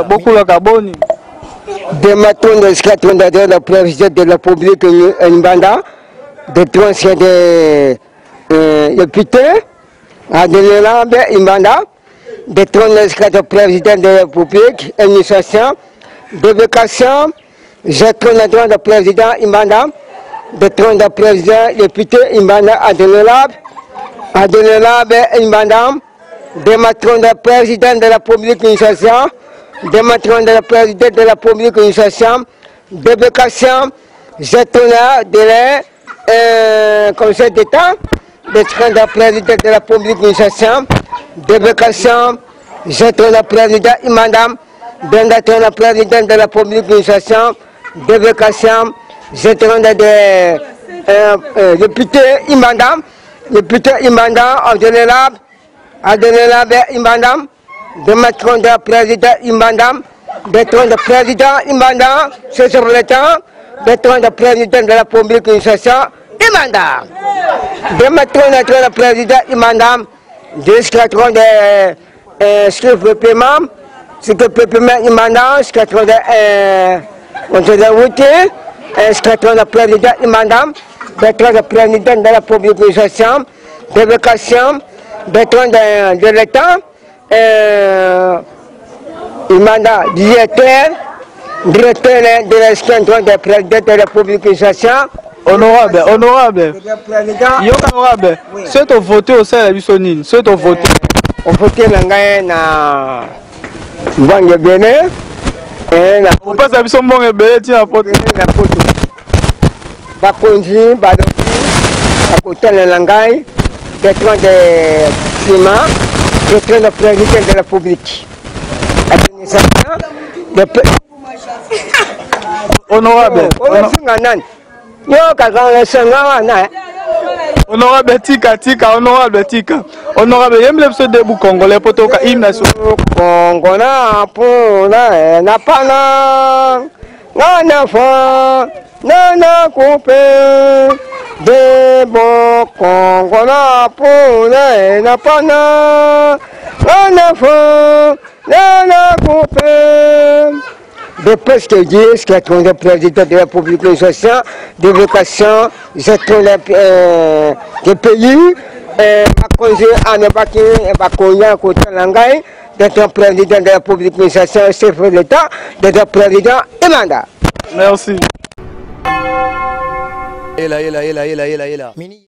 Beaucoup de carbone. Dématons de ce le président de la République Mbanda, de transfert de députés, à Denelambe Mbanda, de transfert de président de la République, administration, de vacation, je transfert de président Mbanda, de transfert de président député Mbanda à Denelambe Mbanda, de matron de président de la République administration, de matron de la président de la République administration, de vacation, gestionnaire de la conseil d'État, de président de la République administration, de vacation, gestionnaire président Imandam, de président de la République administration, de vacation, gestionnaire de député Imandam, député Imandam, à donner la Imbandam, de matron de président Imbandam, de tron de président Imbandam, c'est sur le temps, de tron de président de la République administration Imbandam, de matron de président Imbandam, jusqu'à tron de script de paiement, script de paiement Imbandam, jusqu'à tron de routier, jusqu'à tron de président Imbandam, de tron de président de la République administration, de vacation, béton de l'État, il mandat directeur de l'instant de président de la République administration. Honorable. Honorable. C'est au voté au sein de la Bissonine. C'est au voté. On voté na Bangue Béné. On passe à Bisson Bangue Béné, tiens, à pote. Bakonji, Badoki, à côté de Langai. De climat, de président de la République. Honorable. Honorable Tika, honorable Tika. Honorable, il y a un peu de Congolais pour toka hymne national. Congolais pour la pana, nana coupé. De bon Congolais pour la pana, la coupé. De presque 10, qui est le président de la République sociale, de vocation, gestion des pays, Makonzi Anabaki et Bakoya côté Langai, d'être président de la République sociale, chef de l'État, d'être président Emanda. Merci. Ela.